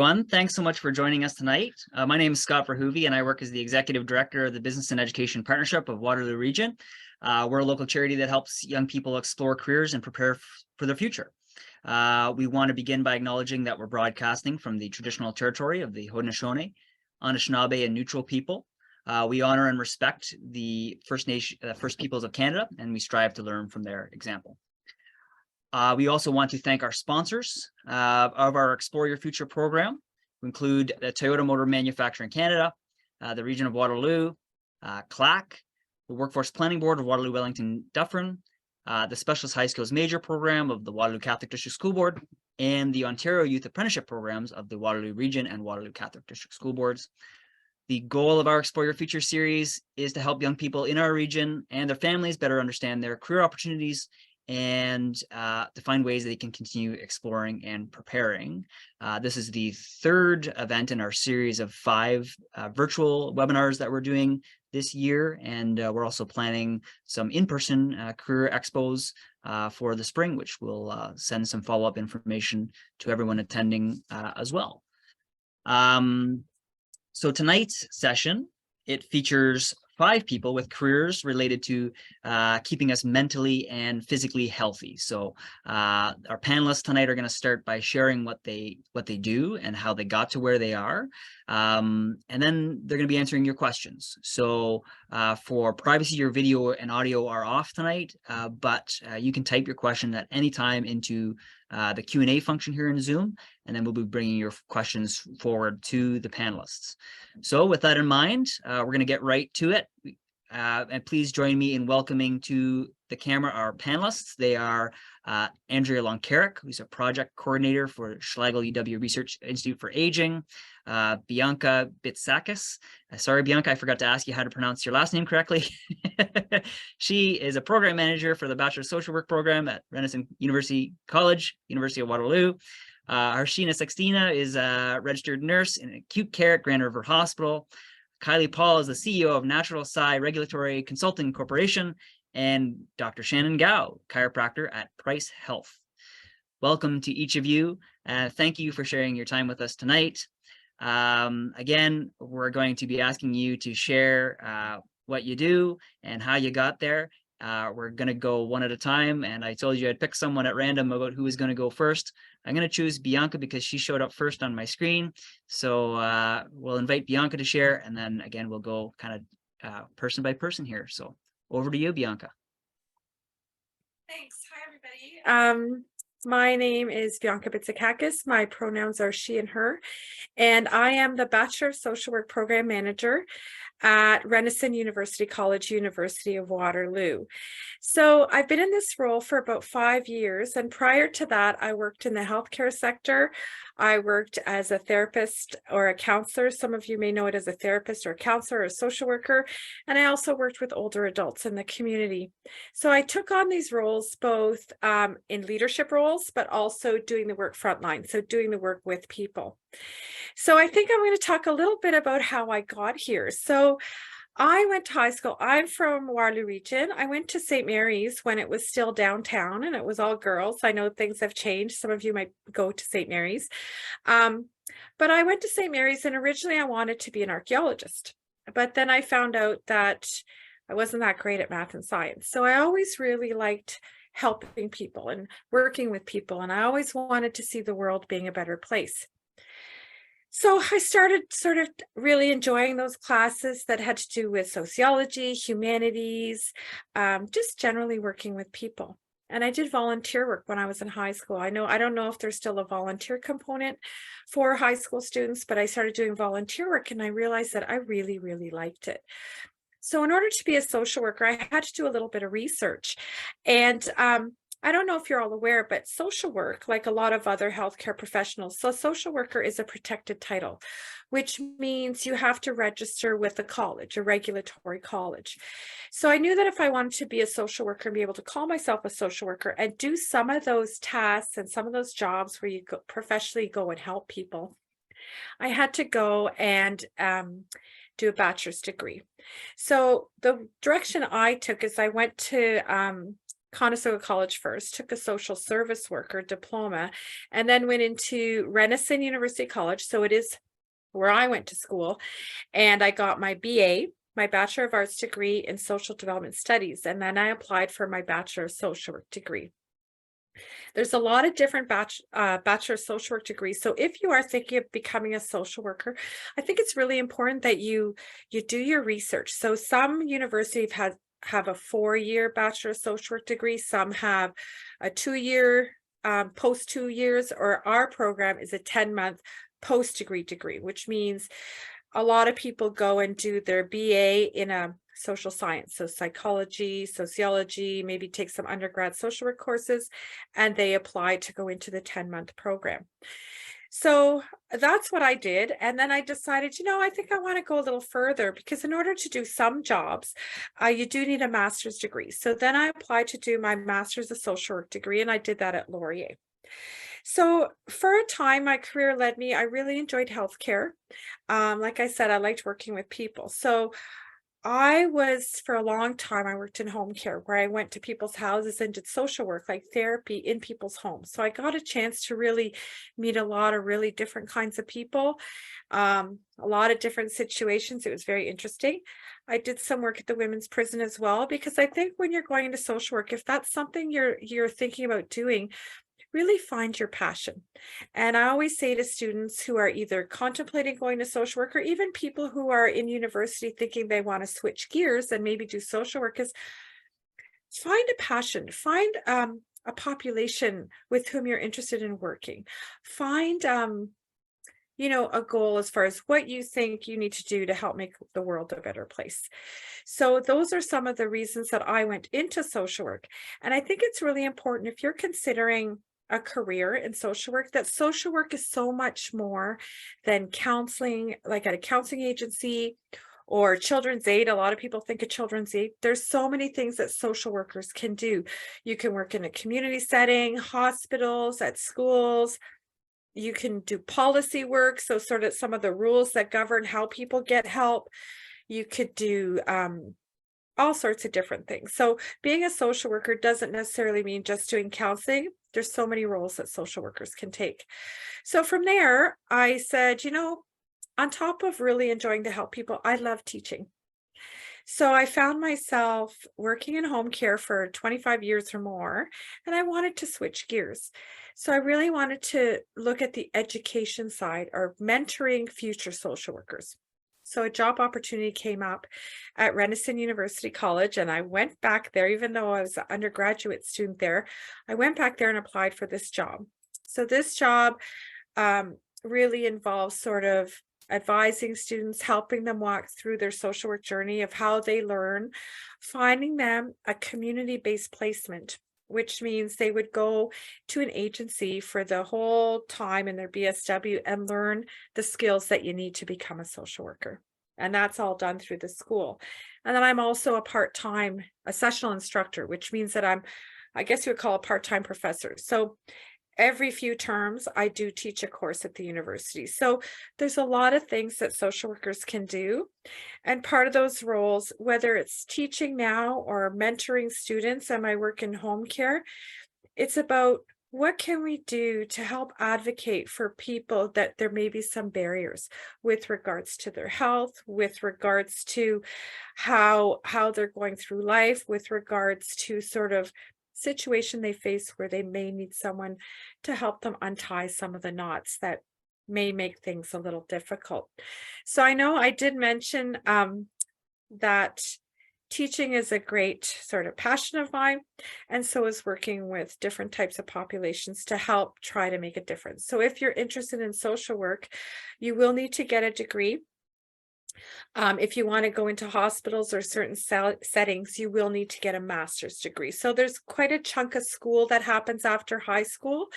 Everyone, thanks so much for joining us tonight. My name is Scott Verhoeve, and I work as the Executive Director of the Business and Education Partnership of Waterloo Region. We're a local charity that helps young people explore careers and prepare for their future. We want to begin by acknowledging that we're broadcasting from the traditional territory of the Haudenosaunee, Anishinaabe, and Neutral people. We honor and respect the First Peoples of Canada, and we strive to learn from their example. We also want to thank our sponsors of our Explore Your Future program, who include the Toyota Motor Manufacturer in Canada, the Region of Waterloo, CLAC, the Workforce Planning Board of Waterloo, Wellington, Dufferin, the Specialist High Skills Major Program of the Waterloo Catholic District School Board, and the Ontario Youth Apprenticeship Programs of the Waterloo Region and Waterloo Catholic District School Boards. The goal of our Explore Your Future series is to help young people in our region and their families better understand their career opportunities and to find ways they can continue exploring and preparing. This is the third event in our series of 5 virtual webinars that we're doing this year, and we're also planning some in-person career expos for the spring, which will send some follow-up information to everyone attending as well. So tonight's session, it features 5 people with careers related to keeping us mentally and physically healthy. So our panelists tonight are going to start by sharing what they do and how they got to where they are. And then they're going to be answering your questions. So for privacy, your video and audio are off tonight, but you can type your question at any time into the Q&A function here in Zoom, and then we'll be bringing your questions forward to the panelists. So with that in mind, we're going to get right to it. And please join me in welcoming to the camera our panelists. They are Andrea Loncaric, who's a project coordinator for Schlegel-UW Research Institute for Aging, Bianca Bitsakakis. Sorry, Bianca, I forgot to ask you how to pronounce your last name correctly. She is a program manager for the Bachelor of Social Work program at Renison University College, University of Waterloo. Harshita Saxena is a registered nurse in acute care at Grand River Hospital. Kyley Paul is the CEO of NaturalSci Regulatory Consulting Corporation, and Dr. Shannon, chiropractor at Price Health. Welcome to each of you. Thank you for sharing your time with us tonight. Again, we're going to be asking you to share what you do and how you got there. We're going to go one at a time, and I told you I'd pick someone at random about who is going to go first. I'm going to choose Bianca because she showed up first on my screen. So we'll invite Bianca to share, and then again, we'll go kind of person by person here. So over to you, Bianca. Thanks. Hi, everybody. My name is Bianca Bitsakakis. My pronouns are she and her, and I am the Bachelor of Social Work Program Manager at Renison University College, University of Waterloo. So I've been in this role for about 5 years, and prior to that, I worked in the healthcare sector. I worked as a therapist or a counselor. Some of you may know it as a therapist or a counselor or a social worker, and I also worked with older adults in the community. So I took on these roles both in leadership roles, but also doing the work frontline, so doing the work with people. So I think I'm going to talk a little bit about how I got here. So I went to high school. I'm from Waterloo Region. I went to St. Mary's when it was still downtown and it was all girls. I know things have changed. Some of you might go to St. Mary's. But I went to St. Mary's, and originally I wanted to be an archaeologist. But then I found out that I wasn't that great at math and science. So I always really liked helping people and working with people. And I always wanted to see the world being a better place. So I started sort of really enjoying those classes that had to do with sociology, humanities, just generally working with people. And I did volunteer work when I was in high school. I don't know if there's still a volunteer component for high school students, but I started doing volunteer work and I realized that I really, really liked it. So in order to be a social worker, I had to do a little bit of research. And I don't know if you're all aware, but social work, like a lot of other healthcare professionals, so social worker is a protected title, which means you have to register with a college, a regulatory college. So I knew that if I wanted to be a social worker and be able to call myself a social worker and do some of those tasks and some of those jobs where you professionally go and help people, I had to go and do a bachelor's degree. So the direction I took is I went to Conestoga College first, took a social service worker diploma, and then went into Renison University College. So it is where I went to school, and I got my BA, my Bachelor of Arts degree in Social Development Studies, and then I applied for my Bachelor of Social Work degree. There's a lot of different Bachelor of Social Work degrees. So if you are thinking of becoming a social worker, I think it's really important that you do your research. So some universities have a 4-year Bachelor of Social Work degree. Some have a 2-year post 2 years, or our program is a 10-month post-degree degree, which means a lot of people go and do their BA in a social science, so psychology, sociology, maybe take some undergrad social work courses, and they apply to go into the 10-month program. So that's what I did. And then I decided, I think I want to go a little further, because in order to do some jobs, you do need a master's degree. So then I applied to do my master's of social work degree, and I did that at Laurier. So for a time, my career led me, I really enjoyed healthcare. Like I said, I liked working with people. So for a long time, I worked in home care, where I went to people's houses and did social work, like therapy in people's homes. So I got a chance to really meet a lot of really different kinds of people, a lot of different situations. It was very interesting. I did some work at the women's prison as well, because I think when you're going into social work, if that's something you're thinking about doing, really find your passion. And I always say to students who are either contemplating going to social work, or even people who are in university thinking they want to switch gears and maybe do social work, is find a passion, find a population with whom you're interested in working. Find a goal as far as what you think you need to do to help make the world a better place. So those are some of the reasons that I went into social work. And I think it's really important, if you're considering a career in social work, that social work is so much more than counseling, like at a counseling agency or children's aid. A lot of people think of children's aid. There's so many things that social workers can do. You can work in a community setting, hospitals, at schools. You can do policy work, so sort of some of the rules that govern how people get help. You could do all sorts of different things. So being a social worker doesn't necessarily mean just doing counseling. There's so many roles that social workers can take. So from there, I said, on top of really enjoying to help people, I love teaching. So I found myself working in home care for 25 years or more, and I wanted to switch gears. So I really wanted to look at the education side, or mentoring future social workers. So a job opportunity came up at Renison University College, and I went back there, even though I was an undergraduate student there. I went back there and applied for this job. So this job really involves sort of advising students, helping them walk through their social work journey of how they learn, finding them a community-based placement, which means they would go to an agency for the whole time in their BSW and learn the skills that you need to become a social worker. And that's all done through the school. And then I'm also a sessional instructor, which means that I guess you would call a part-time professor. So every few terms, I do teach a course at the university. So there's a lot of things that social workers can do. And part of those roles, whether it's teaching now or mentoring students, and my work in home care, it's about what can we do to help advocate for people that there may be some barriers with regards to their health, with regards to how they're going through life, with regards to sort of situation they face where they may need someone to help them untie some of the knots that may make things a little difficult. So I know I did mention that teaching is a great sort of passion of mine, and so is working with different types of populations to help try to make a difference. So if you're interested in social work, you will need to get a degree. If you want to go into hospitals or certain settings, you will need to get a master's degree. So there's quite a chunk of school that happens after high school.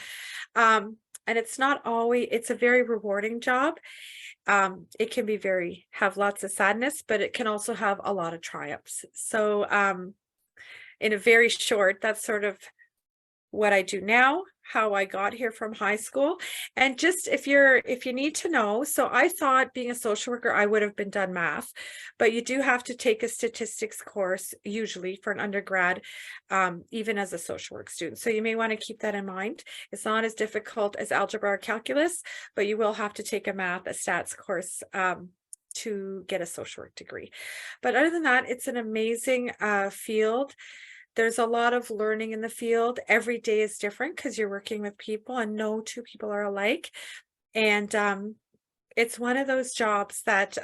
And it's a very rewarding job. It can be have lots of sadness, but it can also have a lot of triumphs. So in a very short, that's sort of what I do now. how I got here from high school. And just if you need to know, so I thought being a social worker, I would have been done math, but you do have to take a statistics course usually for an undergrad, even as a social work student. So you may want to keep that in mind. It's not as difficult as algebra or calculus, but you will have to take a stats course to get a social work degree. But other than that, it's an amazing field. There's a lot of learning in the field. Every day is different because you're working with people and no two people are alike. And it's one of those jobs that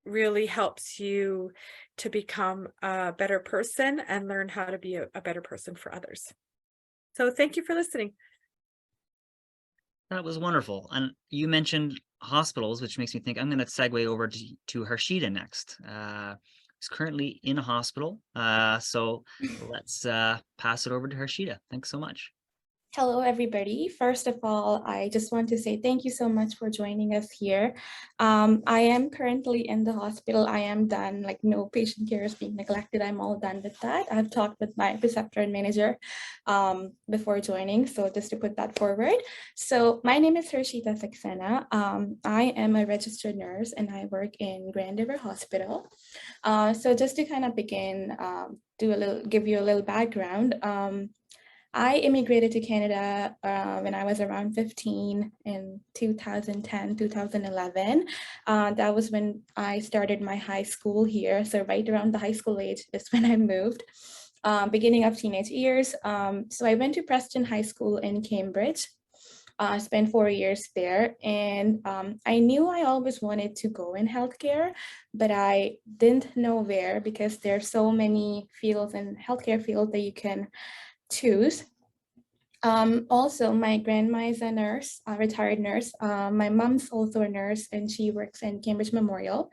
really helps you to become a better person and learn how to be a better person for others. So thank you for listening. That was wonderful. And you mentioned hospitals, which makes me think I'm going to segue over to Harshita next. Is currently in a hospital. So let's pass it over to Harshita. Thanks so much. Hello, everybody. First of all, I just want to say thank you so much for joining us here. I am currently in the hospital. I am done, like no patient care is being neglected. I'm all done with that. I've talked with my preceptor and manager before joining. So just to put that forward. So my name is Harshita Saxena. I am a registered nurse and I work in Grand River Hospital. So just to kind of begin, give you a little background. I immigrated to Canada when I was around 15 in 2010, 2011. That was when I started my high school here. So right around the high school age is when I moved, beginning of teenage years. So I went to Preston High School in Cambridge. Spent 4 years there, and I knew I always wanted to go in healthcare, but I didn't know where because there's so many fields in healthcare field that you can choose. Also, my grandma is a nurse, a retired nurse. My mom's also a nurse and she works in Cambridge Memorial.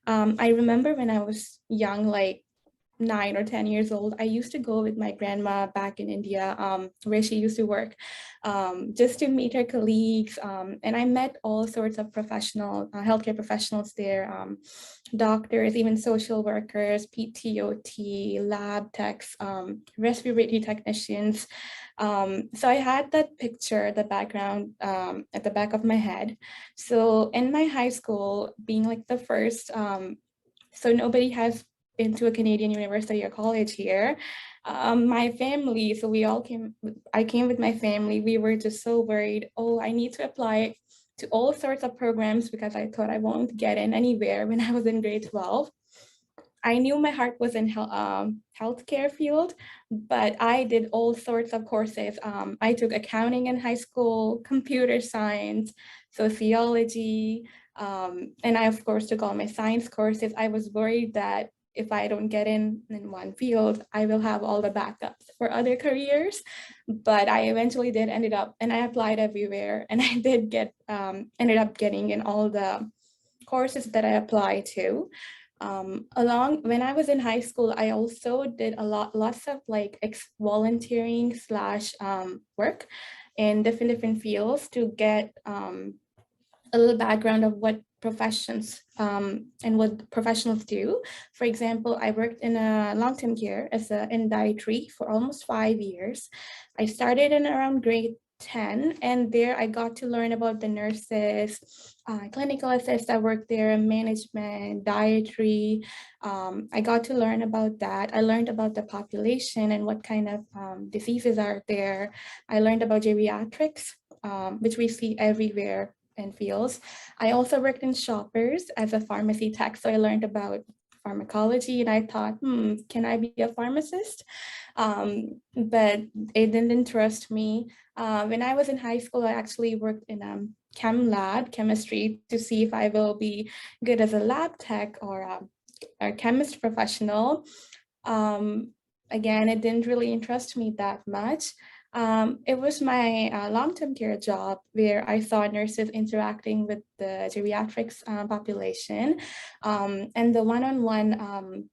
I remember when I was young, like 9 or 10 years old, I used to go with my grandma back in India, where she used to work, just to meet her colleagues. And I met all sorts of healthcare professionals there, doctors, even social workers, PTOT, lab techs, respiratory technicians. So I had that picture, the background at the back of my head. So in my high school, being like the first, so nobody has into a Canadian university or college here. My family, so I came with my family. We were just so worried. Oh, I need to apply to all sorts of programs because I thought I won't get in anywhere when I was in grade 12. I knew my heart was in healthcare field, but I did all sorts of courses. I took accounting in high school, computer science, sociology, and I, of course, took all my science courses. I was worried that if I don't get in one field, I will have all the backups for other careers. But I eventually did and I applied everywhere, and I did ended up getting in all the courses that I applied to. When I was in high school, I also did lots of like volunteering / work in different fields to get a little background of what professions and what professionals do. For example, I worked in a long-term care in dietary for almost 5 years. I started in around grade 10, and there I got to learn about the nurses, clinical assistants that work there, management, dietary. I got to learn about that. I learned about the population and what kind of diseases are there. I learned about geriatrics, which we see everywhere in fields. I also worked in Shoppers as a pharmacy tech, so I learned about pharmacology, and I thought, can I be a pharmacist? But it didn't interest me. When I was in high school, I actually worked in chemistry, to see if I will be good as a lab tech or a chemist professional. Again, it didn't really interest me that much. It was my long-term care job where I saw nurses interacting with the geriatrics population, and the one-on-one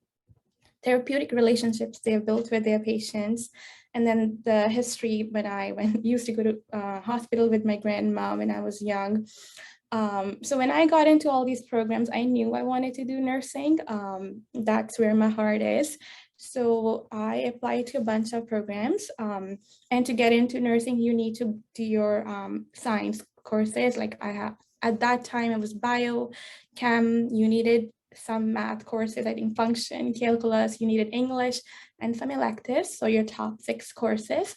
therapeutic relationships they've built with their patients. And then the history when I used to go to hospital with my grandma when I was young. So when I got into all these programs, I knew I wanted to do nursing. That's where my heart is. So I applied to a bunch of programs, and to get into nursing, you need to do your science courses. Like I have, at that time, it was bio, chem, you needed some math courses, I think function, calculus, you needed English, and some electives, so your top 6 courses.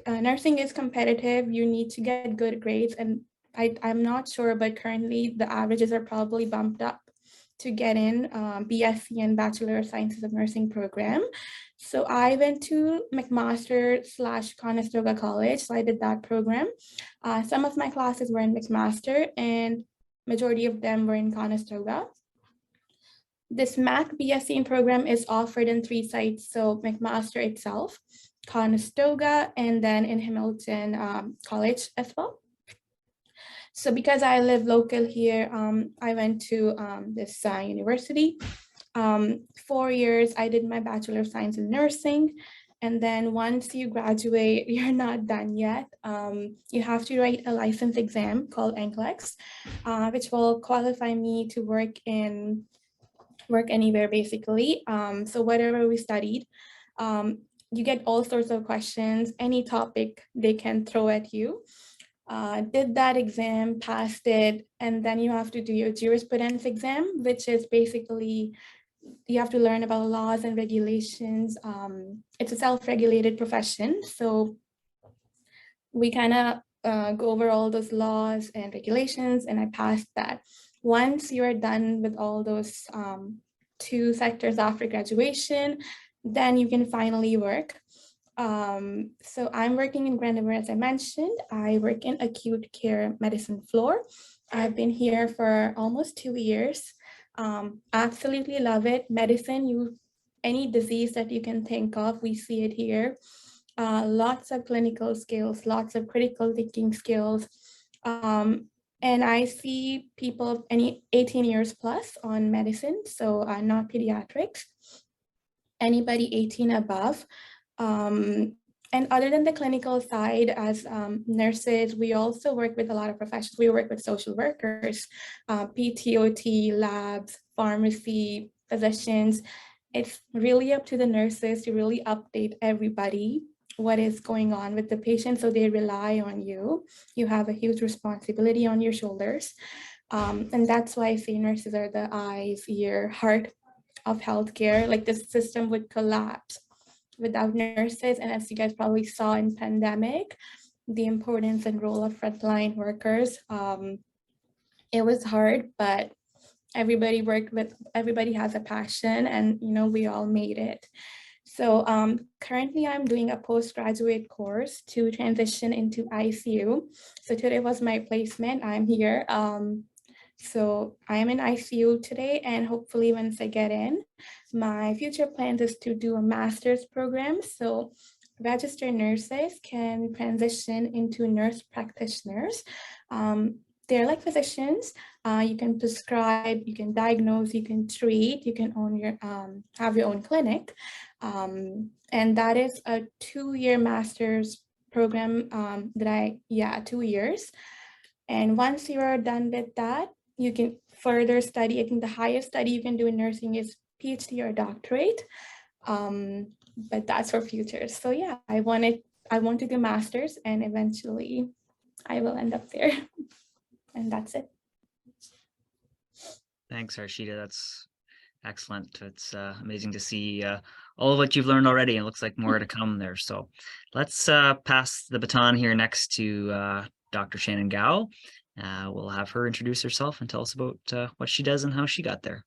Nursing is competitive, you need to get good grades, and I'm not sure, but currently the averages are probably bumped up to get in BSc and Bachelor of Sciences of Nursing program. So I went to McMaster/Conestoga College, so I did that program. Some of my classes were in McMaster and majority of them were in Conestoga. This Mac BSc program is offered in 3 sites, so McMaster itself, Conestoga, and then in Hamilton College as well. So because I live local here, I went to this university. 4 years, I did my Bachelor of Science in Nursing. And then once you graduate, you're not done yet. You have to write a license exam called NCLEX, which will qualify me to work anywhere basically. So whatever we studied, you get all sorts of questions, any topic they can throw at you. Did that exam, passed it, and then you have to do your jurisprudence exam, which is basically you have to learn about laws and regulations. It's a self-regulated profession, so we kind of go over all those laws and regulations, and I passed that. Once you are done with all those 2 sectors after graduation, then you can finally work. So I'm working in Grand River, as I mentioned. I work in acute care medicine floor. I've been here for almost 2 years. Absolutely love it. Medicine, any disease that you can think of, we see it here. Lots of clinical skills, lots of critical thinking skills. And I see people any 18 years plus on medicine, so not pediatrics, anybody 18 above. And other than the clinical side, as nurses, we also work with a lot of professions. We work with social workers, PTOT, labs, pharmacy, physicians. It's really up to the nurses to really update everybody what is going on with the patient, so they rely on you. You have a huge responsibility on your shoulders. And that's why I say nurses are the eyes, ear, heart of healthcare. Like the system would collapse without nurses. And as you guys probably saw in pandemic, the importance and role of frontline workers. It was hard, but everybody has a passion, and we all made it. So currently I'm doing a postgraduate course to transition into ICU. So today was my placement. I'm here. So I'm in ICU today, and hopefully once I get in, my future plans is to do a master's program. So registered nurses can transition into nurse practitioners. They're like physicians. You can prescribe, you can diagnose, you can treat, you can have your own clinic. And that is a 2-year master's program 2 years. And once you are done with that, you can further study. I think the highest study you can do in nursing is PhD or doctorate, but that's for future. So yeah, I want to do masters, and eventually I will end up there. And that's it. Thanks, Harshita. That's excellent. It's amazing to see all of what you've learned already. It looks like more to come there. So let's pass the baton here next to Dr. Shannon Gao. We'll have her introduce herself and tell us about what she does and how she got there.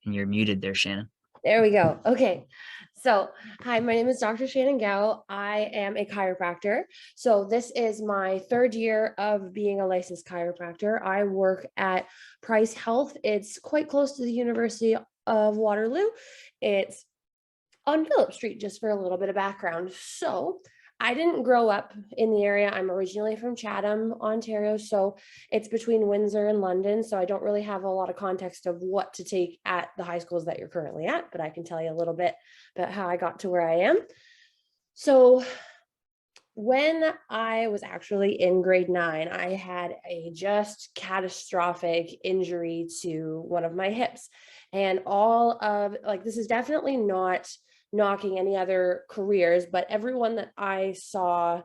And you're muted there, Shannon. There we go. Okay. So, hi, my name is Dr. Shannon Gao. I am a chiropractor. So this is my 3rd year of being a licensed chiropractor. I work at Price Health. It's quite close to the University of Waterloo. It's on Phillip Street, just for a little bit of background. So I didn't grow up in the area. I'm originally from Chatham, Ontario, so it's between Windsor and London. So I don't really have a lot of context of what to take at the high schools that you're currently at, but I can tell you a little bit about how I got to where I am. So when I was actually in grade 9, I had a just catastrophic injury to one of my hips. And all of like, this is definitely not knocking any other careers, but everyone that I saw,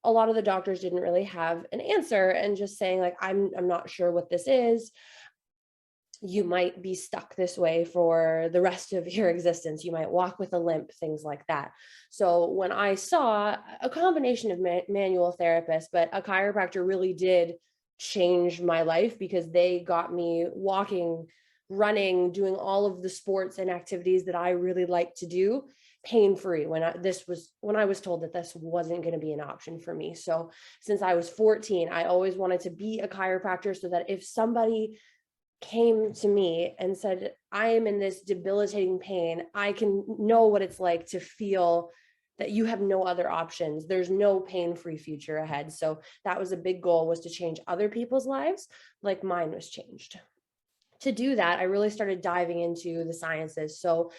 a lot of the doctors didn't really have an answer and just saying like, I'm not sure what this is. You might be stuck this way for the rest of your existence. You might walk with a limp, things like that. So when I saw a combination of manual therapists, but a chiropractor really did change my life because they got me walking, running, doing all of the sports and activities that I really like to do pain-free when I was told that this wasn't going to be an option for me. So since I was 14, I always wanted to be a chiropractor so that if somebody came to me and said, I am in this debilitating pain, I can know what it's like to feel that you have no other options. There's no pain-free future ahead. So that was a big goal, was to change other people's lives like mine was changed. To do that, I really started diving into the sciences. So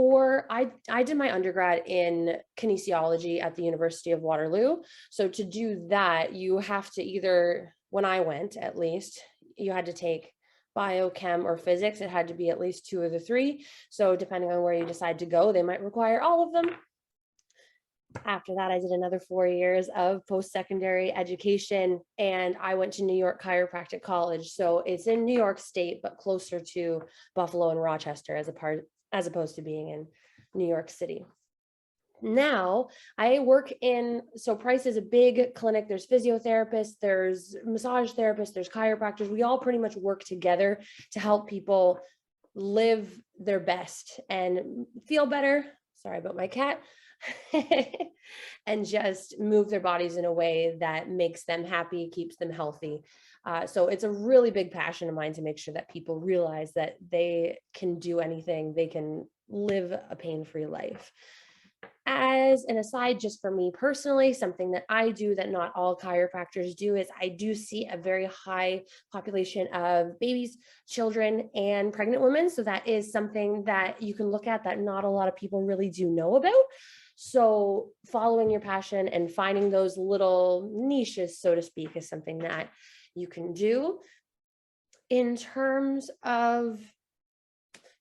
I did my undergrad in kinesiology at the University of Waterloo. So to do that, you have to either, when I went at least, you had to take biochem or physics. It had to be at least 2 of the 3. So depending on where you decide to go, they might require all of them. After that, I did another 4 years of post-secondary education, and I went to New York Chiropractic College. So it's in New York State, but closer to Buffalo and Rochester as opposed to being in New York City. Now I work so Price is a big clinic. There's physiotherapists, there's massage therapists, there's chiropractors. We all pretty much work together to help people live their best and feel better. Sorry about my cat. And just move their bodies in a way that makes them happy, keeps them healthy. So it's a really big passion of mine to make sure that people realize that they can do anything, they can live a pain-free life. As an aside, just for me personally, something that I do that not all chiropractors do is I do see a very high population of babies, children, and pregnant women. So that is something that you can look at that not a lot of people really do know about. So following your passion and finding those little niches, so to speak, is something that you can do. In terms of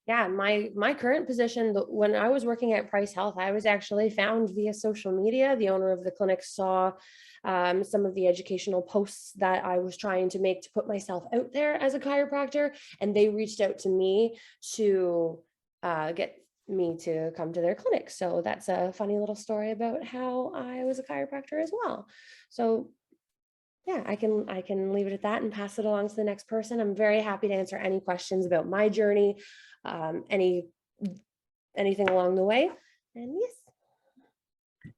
my current position, when I was working at Price Health, I was actually found via social media. The owner of the clinic saw some of the educational posts that I was trying to make to put myself out there as a chiropractor, and they reached out to me to get me to come to their clinic. So that's a funny little story about how I was a chiropractor as well. So yeah, I can leave it at that and pass it along to the next person. I'm very happy to answer any questions about my journey, anything along the way. And yes.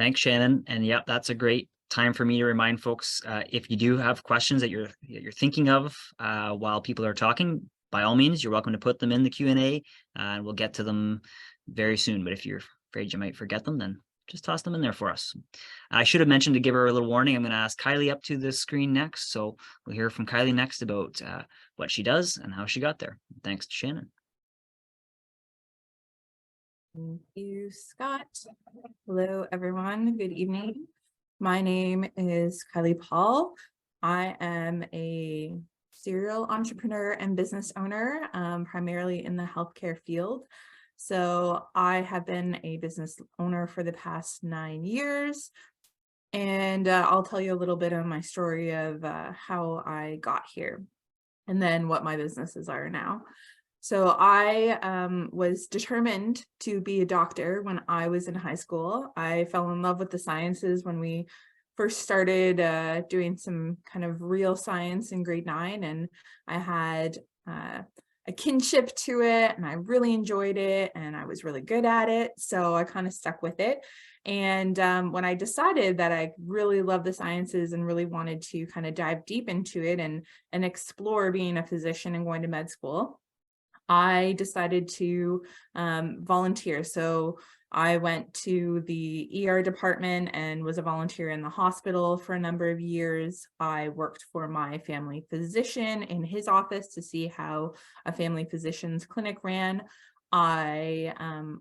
Thanks, Shannon. And yeah, that's a great time for me to remind folks, if you do have questions that you're thinking of while people are talking, by all means, you're welcome to put them in the Q&A, and we'll get to them very soon. But if you're afraid you might forget them, then just toss them in there for us. I should have mentioned, to give her a little warning, I'm going to ask Kyley up to the screen next. So we'll hear from Kyley next about what she does and how she got there. Thanks to Shannon. Thank you, Scott. Hello, everyone. Good evening. My name is Kyley Paul. I am a serial entrepreneur and business owner, primarily in the healthcare field. So I have been a business owner for the past 9 years, and I'll tell you a little bit of my story of how I got here and then what my businesses are now. So I was determined to be a doctor when I was in high school. I fell in love with the sciences when we first started doing some kind of real science in grade 9, and I had a kinship to it, and I really enjoyed it, and I was really good at it. So I kind of stuck with it. And when I decided that I really loved the sciences and really wanted to kind of dive deep into it and explore being a physician and going to med school, I decided to volunteer. So I went to the ER department and was a volunteer in the hospital for a number of years. I worked for my family physician in his office to see how a family physician's clinic ran. I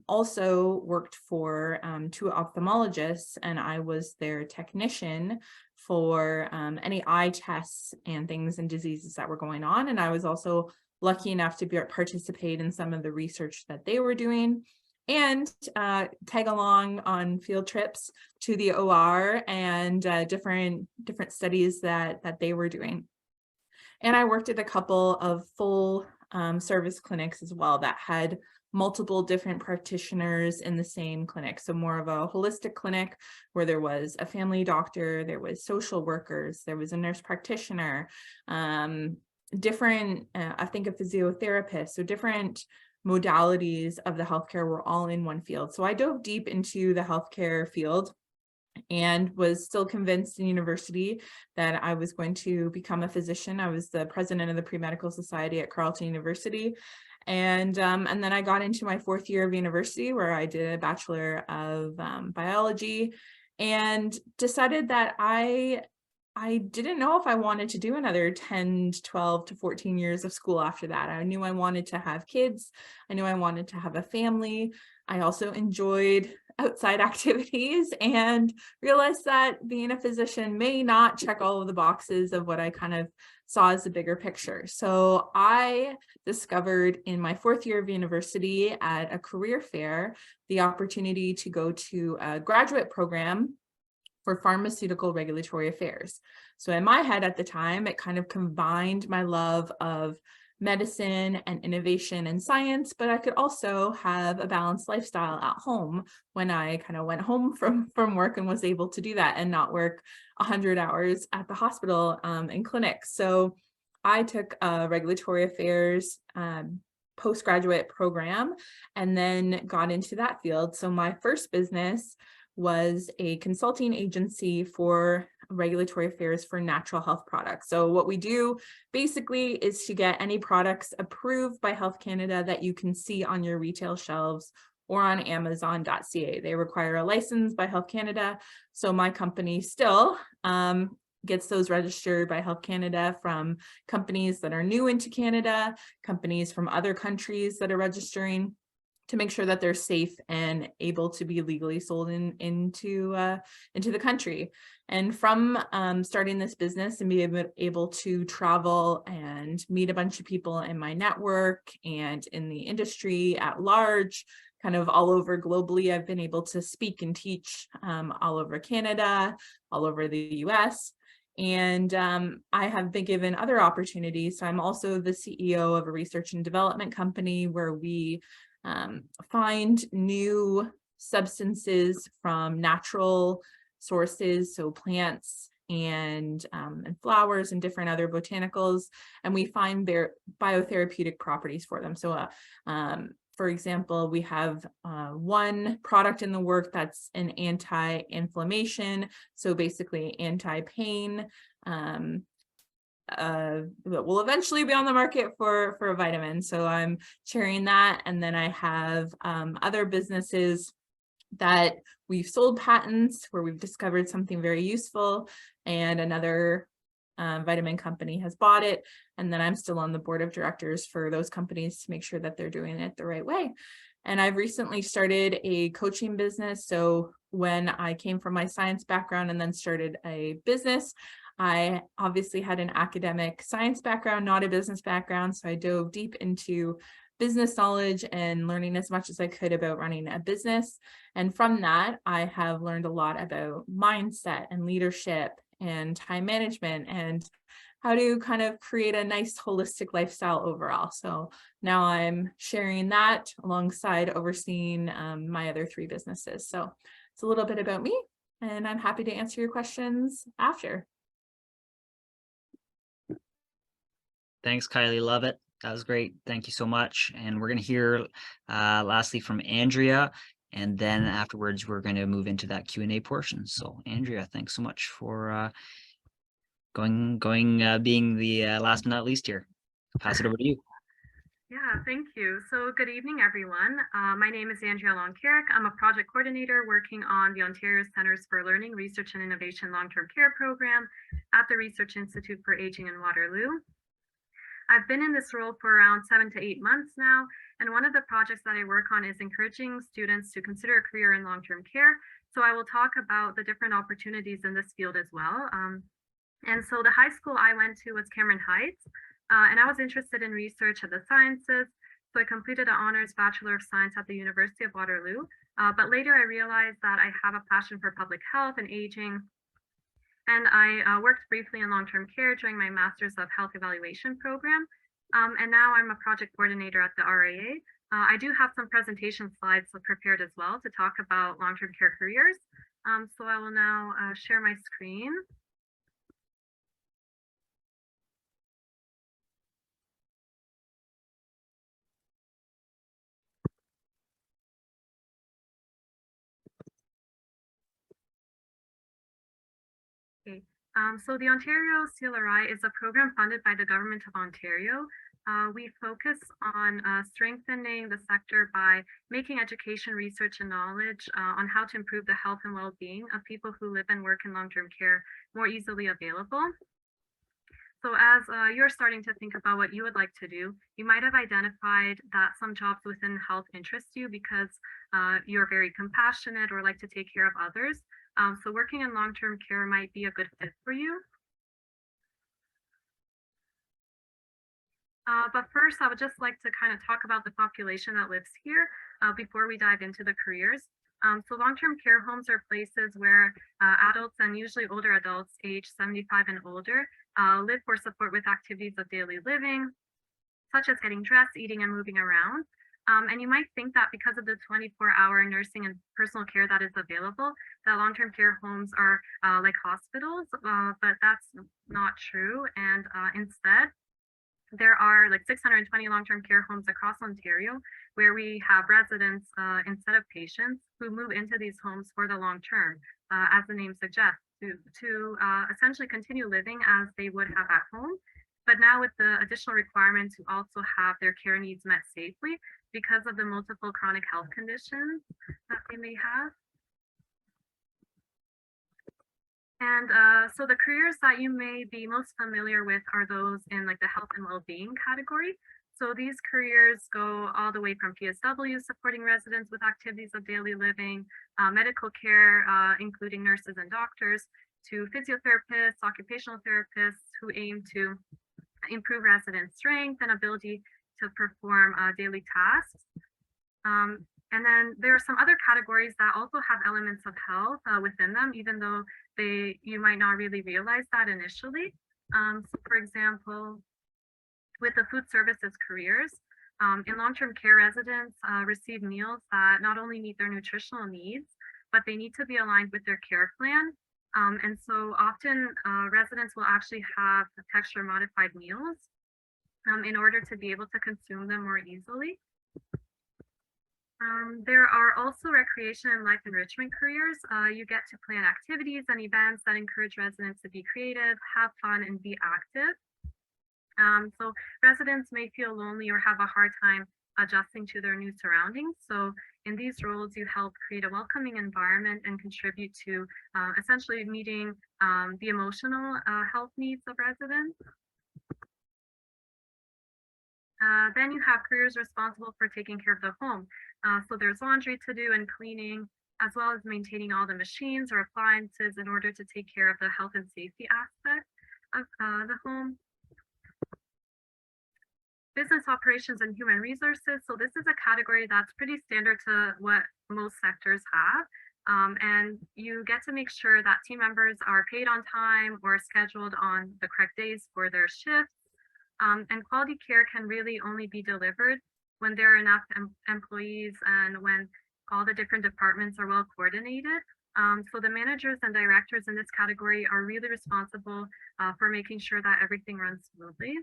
also worked for 2 ophthalmologists, and I was their technician for any eye tests and things and diseases that were going on. And I was also lucky enough to participate in some of the research that they were doing, and tag along on field trips to the OR and different studies that they were doing. And I worked at a couple of full service clinics as well that had multiple different practitioners in the same clinic. So more of a holistic clinic where there was a family doctor, there was social workers, there was a nurse practitioner, different, I think a physiotherapist, so different modalities of the healthcare were all in one field. So I dove deep into the healthcare field and was still convinced in university that I was going to become a physician. I was the president of the pre-medical society at Carleton University. And then I got into my 4th year of university, where I did a Bachelor of Biology, and decided that I didn't know if I wanted to do another 10, 12 to 14 years of school after that. I knew I wanted to have kids. I knew I wanted to have a family. I also enjoyed outside activities and realized that being a physician may not check all of the boxes of what I kind of saw as the bigger picture. So I discovered in my 4th year of university at a career fair the opportunity to go to a graduate program for pharmaceutical regulatory affairs. So in my head at the time, it kind of combined my love of medicine and innovation and science, but I could also have a balanced lifestyle at home when I kind of went home from work and was able to do that and not work 100 hours at the hospital in clinics. So I took a regulatory affairs postgraduate program and then got into that field. So my first business was a consulting agency for regulatory affairs for natural health products. So what we do basically is to get any products approved by Health Canada that you can see on your retail shelves or on Amazon.ca. They require a license by Health Canada. So my company still gets those registered by Health Canada from companies that are new into Canada, companies from other countries that are registering, to make sure that they're safe and able to be legally sold into the country. And from starting this business and being able to travel and meet a bunch of people in my network and in the industry at large, kind of all over globally, I've been able to speak and teach all over Canada, all over the US. And I have been given other opportunities. So I'm also the CEO of a research and development company where we find new substances from natural sources, so plants and flowers and different other botanicals, and we find their biotherapeutic properties for them. So for example, we have one product in the work that's an anti-inflammation, so basically anti-pain, that will eventually be on the market for a vitamin. So I'm sharing that. And then I have other businesses that we've sold patents where we've discovered something very useful, and another vitamin company has bought it. And then I'm still on the board of directors for those companies to make sure that they're doing it the right way. And I've recently started a coaching business. So when I came from my science background and then started a business, I obviously had an academic science background, not a business background. So I dove deep into business knowledge and learning as much as I could about running a business. And from that, I have learned a lot about mindset and leadership and time management and how to kind of create a nice holistic lifestyle overall. So now I'm sharing that alongside overseeing my other 3 businesses. So it's a little bit about me, and I'm happy to answer your questions after. Thanks, Kyley. Love it. That was great. Thank you so much. And we're going to hear lastly from Andrea, and then afterwards we're going to move into that Q&A portion. So Andrea, thanks so much for being the last but not least here. Pass it over to you. Yeah, thank you. So good evening, everyone. My name is Andrea Loncaric. I'm a project coordinator working on the Ontario Centres for Learning, Research and Innovation long-term care program at the Research Institute for Aging in Waterloo. I've been in this role for around 7 to 8 months now, and one of the projects that I work on is encouraging students to consider a career in long-term care. So I will talk about the different opportunities in this field as well. And so the high school I went to was Cameron Heights, and I was interested in research of the sciences. So I completed an honors Bachelor of Science at the University of Waterloo. But later I realized that I have a passion for public health and aging. And I worked briefly in long-term care during my Master's of Health Evaluation program. And now I'm a project coordinator at the RAA. I do have some presentation slides prepared as well to talk about long-term care careers. So I will now share my screen. Okay. So the Ontario CLRI is a program funded by the Government of Ontario. We focus on strengthening the sector by making education, research, and knowledge on how to improve the health and well-being of people who live and work in long-term care more easily available. So as you're starting to think about what you would like to do, you might have identified that some jobs within health interest you because you're very compassionate or like to take care of others. So working in long-term care might be a good fit for you. But first, I would just like to kind of talk about the population that lives here before we dive into the careers. So long-term care homes are places where adults, and usually older adults age 75 and older, live for support with activities of daily living, such as getting dressed, eating, and moving around. And you might think that because of the 24-hour nursing and personal care that is available, that long-term care homes are like hospitals, but that's not true. And instead, there are like 620 long-term care homes across Ontario where we have residents instead of patients who move into these homes for the long term, as the name suggests, to essentially continue living as they would have at home, but now with the additional requirement to also have their care needs met safely because of the multiple chronic health conditions that they may have. And so the careers that you may be most familiar with are those in like the health and well-being category. So these careers go all the way from PSW, supporting residents with activities of daily living, medical care, including nurses and doctors, to physiotherapists, occupational therapists who aim to improve resident strength and ability to perform daily tasks. And then there are some other categories that also have elements of health within them, even though you might not really realize that initially. So for example, with the food services careers, in long-term care, residents receive meals that not only meet their nutritional needs, but they need to be aligned with their care plan. And so often residents will actually have texture modified meals in order to be able to consume them more easily. There are also recreation and life enrichment careers. You get to plan activities and events that encourage residents to be creative, have fun, and be active. So residents may feel lonely or have a hard time adjusting to their new surroundings. So in these roles, you help create a welcoming environment and contribute to essentially meeting the emotional health needs of residents. Then you have careers responsible for taking care of the home. So there's laundry to do and cleaning, as well as maintaining all the machines or appliances in order to take care of the health and safety aspect of the home. Business operations and human resources. So this is a category that's pretty standard to what most sectors have. And you get to make sure that team members are paid on time or scheduled on the correct days for their shifts. And quality care can really only be delivered when there are enough employees and when all the different departments are well coordinated. So the managers and directors in this category are really responsible for making sure that everything runs smoothly.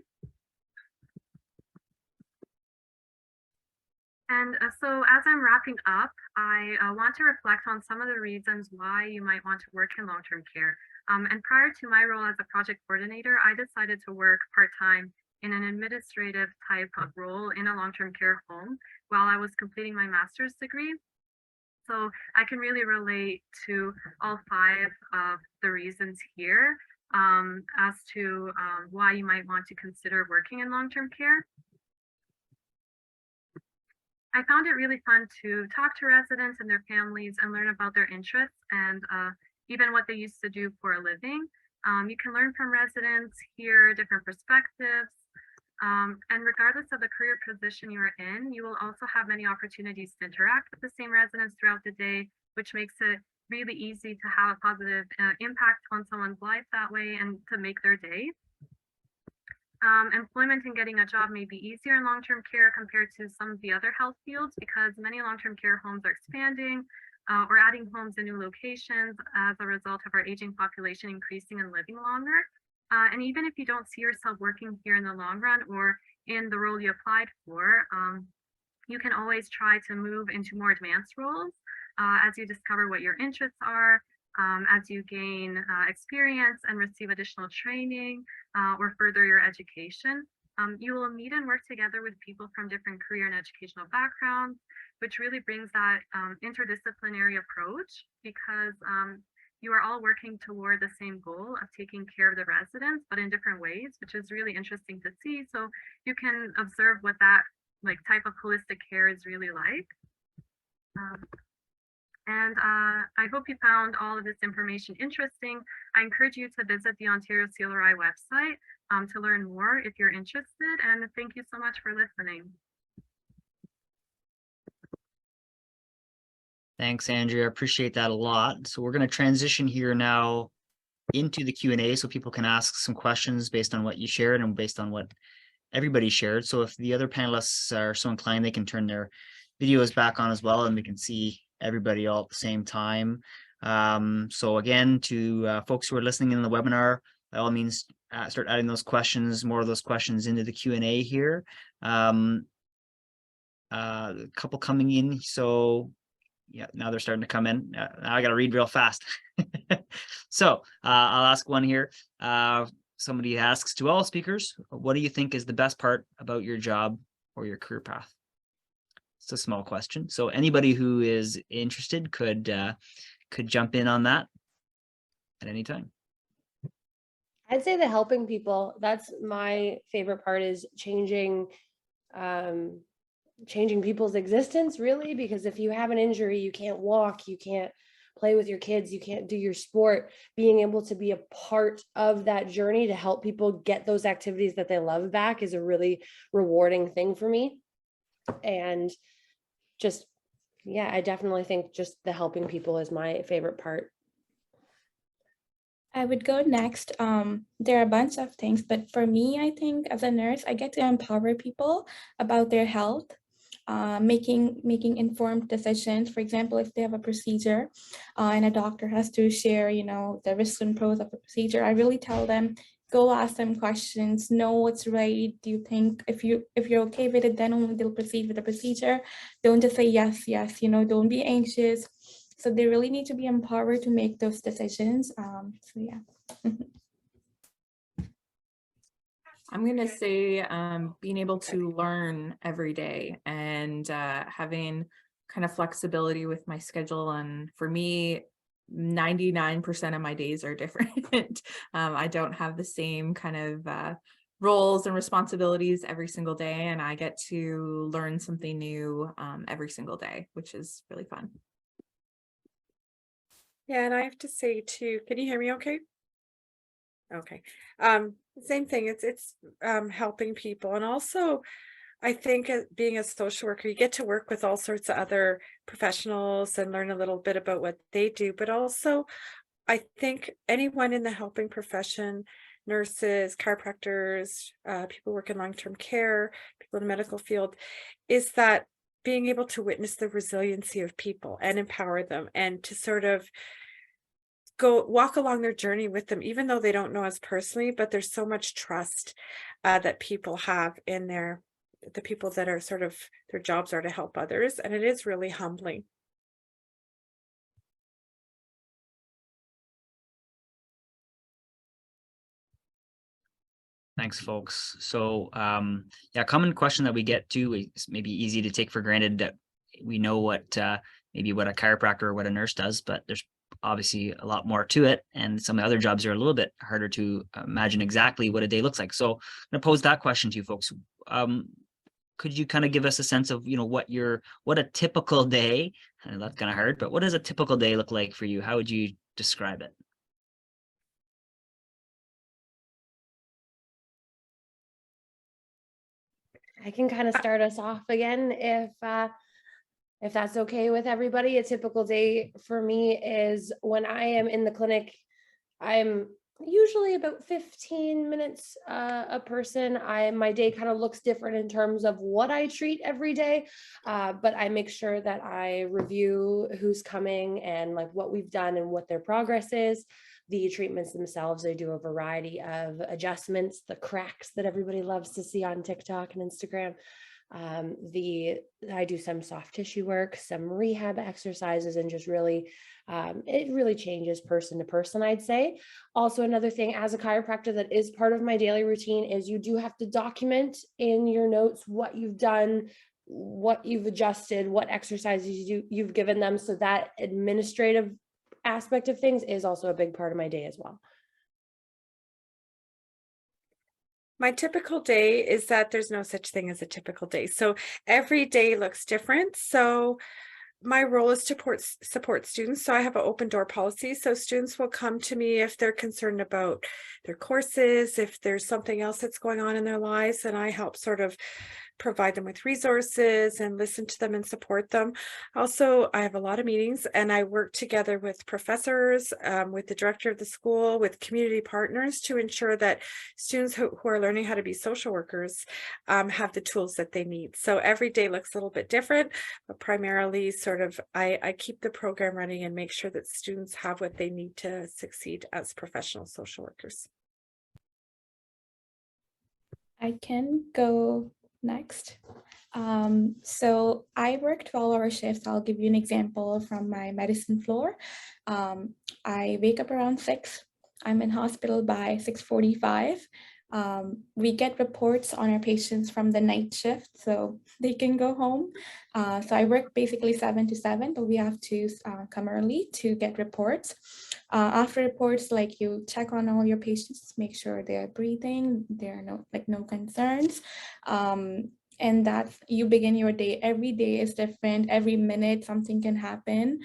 And so as I'm wrapping up, I want to reflect on some of the reasons why you might want to work in long-term care. And prior to my role as a project coordinator, I decided to work part-time in an administrative type of role in a long-term care home while I was completing my master's degree. So I can really relate to all 5 of the reasons here. as to why you might want to consider working in long-term care. I found it really fun to talk to residents and their families and learn about their interests and even what they used to do for a living. You can learn from residents, hear different perspectives, and regardless of the career position you're in, you will also have many opportunities to interact with the same residents throughout the day, which makes it really easy to have a positive impact on someone's life that way and to make their day. Employment and getting a job may be easier in long-term care compared to some of the other health fields because many long-term care homes are expanding or adding homes in new locations as a result of our aging population increasing and living longer. And even if you don't see yourself working here in the long run or in the role you applied for, you can always try to move into more advanced roles as you discover what your interests are, as you gain experience and receive additional training or further your education. You will meet and work together with people from different career and educational backgrounds, which really brings that interdisciplinary approach because you are all working toward the same goal of taking care of the residents, but in different ways, which is really interesting to see. So you can observe what that type of holistic care is really like. And I hope you found all of this information interesting. I encourage you to visit the Ontario CLRI website to learn more if you're interested. And thank you so much for listening. Thanks, Andrea. Appreciate that a lot. So we're going to transition here now into the Q&A so people can ask some questions based on what you shared and based on what everybody shared. So if the other panelists are so inclined, they can turn their videos back on as well and we can see everybody all at the same time. So again, to folks who are listening in the webinar, by all means, start adding those questions, more of those questions into the Q&A here. A couple coming in. So yeah, now they're starting to come in. Now I got to read real fast. So I'll ask one here. Somebody asks, to all speakers, what do you think is the best part about your job or your career path? It's a small question. So anybody who is interested could jump in on that at any time. I'd say the helping people. That's my favorite part, is changing people's existence, really, because if you have an injury, you can't walk, you can't play with your kids, you can't do your sport. Being able to be a part of that journey to help people get those activities that they love back is a really rewarding thing for me. And just, yeah, I definitely think just the helping people is my favorite part. I would go next. There are a bunch of things, but for me, I think as a nurse, I get to empower people about their health, making informed decisions. For example, if they have a procedure and a doctor has to share, the risks and pros of the procedure, I really tell them, go ask them questions, know what's right. Do you think if you're okay with it, then only they'll proceed with the procedure. Don't just say yes, don't be anxious. So they really need to be empowered to make those decisions. So yeah. I'm going to say being able to learn every day and having kind of flexibility with my schedule. And for me, 99% of my days are different. I don't have the same kind of roles and responsibilities every single day, and I get to learn something new every single day, which is really fun. Yeah, and I have to say too, can you hear me okay? Okay. Same thing. It's helping people. And also I think being a social worker, you get to work with all sorts of other professionals and learn a little bit about what they do. But also, I think anyone in the helping profession, nurses, chiropractors, people work in long-term care, people in the medical field, is that being able to witness the resiliency of people and empower them and to sort of go walk along their journey with them, even though they don't know us personally, but there's so much trust that people have in the people that are sort of, their jobs are to help others. And it is really humbling. Thanks, folks. So yeah, common question that we get to is maybe easy to take for granted that we know what maybe what a chiropractor or what a nurse does, but there's obviously a lot more to it, and some of the other jobs are a little bit harder to imagine exactly what a day looks like. So I'm going to pose that question to you folks. Could you kind of give us a sense of, what a typical day, and that's kind of hard, but what does a typical day look like for you? How would you describe it? I can kind of start us off again if that's okay with everybody. A typical day for me is when I am in the clinic, I'm usually about 15 minutes a person. My day kind of looks different in terms of what I treat every day, but I make sure that I review who's coming and like what we've done and what their progress is. The treatments themselves, I do a variety of adjustments, the cracks that everybody loves to see on TikTok and Instagram. I do some soft tissue work, some rehab exercises, and just really, it really changes person to person, I'd say. Also, another thing as a chiropractor that is part of my daily routine is you do have to document in your notes what you've done, what you've adjusted, what exercises you've given them. So that administrative aspect of things is also a big part of my day as well. My typical day is that there's no such thing as a typical day. So every day looks different. So my role is to support students. So I have an open door policy. So students will come to me if they're concerned about their courses, if there's something else that's going on in their lives, and I help sort of provide them with resources and listen to them and support them. Also, I have a lot of meetings, and I work together with professors, with the director of the school, with community partners to ensure that students who are learning how to be social workers have the tools that they need. So every day looks a little bit different, but primarily sort of I keep the program running and make sure that students have what they need to succeed as professional social workers. I can go next. So I work 12-hour shifts. I'll give you an example from my medicine floor. I wake up around 6. I'm in hospital by 6:45. We get reports on our patients from the night shift, so they can go home. So I work basically 7 to 7, but we have to come early to get reports. After reports, like you check on all your patients, make sure they're breathing, there are no concerns. And that you begin your day. Every day is different. Every minute something can happen.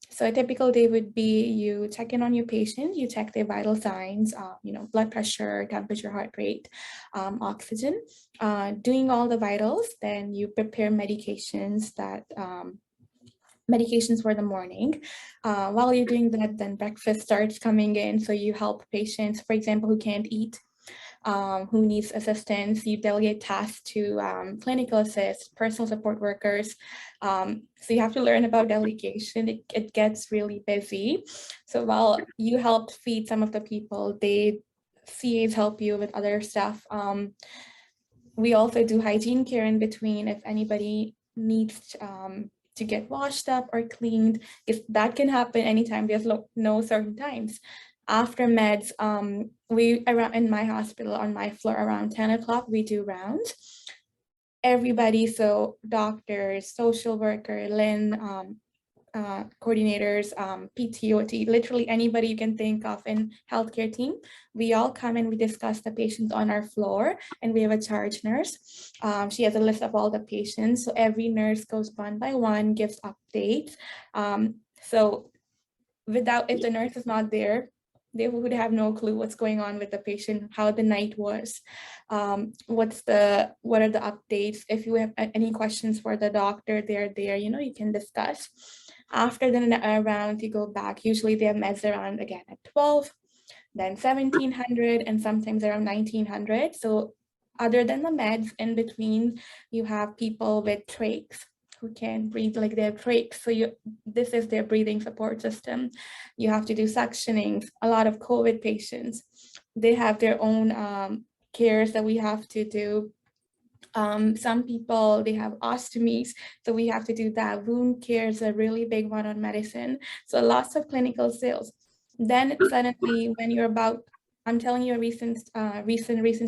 So a typical day would be you check in on your patient, you check their vital signs, blood pressure, temperature, heart rate, oxygen, doing all the vitals. Then you prepare medications for the morning. While you're doing that, then breakfast starts coming in. So you help patients, for example, who can't eat, who needs assistance. You delegate tasks to clinical assist, personal support workers. So you have to learn about delegation. It gets really busy. So while you help feed some of the people, CAs help you with other stuff. We also do hygiene care in between if anybody needs to get washed up or cleaned. If that can happen anytime, there's no certain times. After meds, in my hospital on my floor around 10 o'clock, we do rounds. Everybody, so doctors, social worker, LIN, coordinators, PTOT, literally anybody you can think of in healthcare team. We all come and we discuss the patients on our floor, and we have a charge nurse. She has a list of all the patients. So every nurse goes one by one, gives updates. So if the nurse is not there, they would have no clue what's going on with the patient, how the night was, what are the updates. If you have any questions for the doctor, they're there, you can discuss. After the round, you go back. Usually they have meds around again at 12, then 1700, and sometimes around 1900. So other than the meds, in between, you have people with trachs who can breathe like they have trachs. So this is their breathing support system. You have to do suctioning. A lot of COVID patients, they have their own cares that we have to do. Some people, they have ostomies, so we have to do that. Wound care is a really big one on medicine. So lots of clinical skills. Then suddenly when you're I'm telling you a recent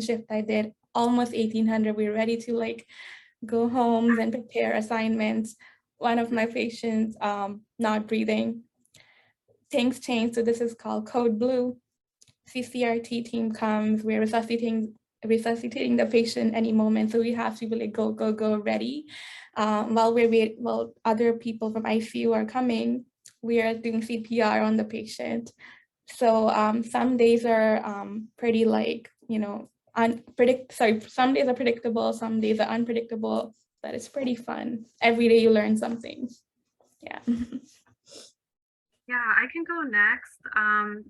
shift I did, almost 1800, we're ready to go home and prepare assignments. One of my patients not breathing. things change. So this is called Code Blue. CCRT team comes, we're resuscitating the patient any moment. So we have to be like, go, go, go, ready. While other people from ICU are coming, we are doing CPR on the patient. So some days are pretty like, some days are predictable, some days are unpredictable, but it's pretty fun. Every day you learn something. Yeah. Yeah, I can go next.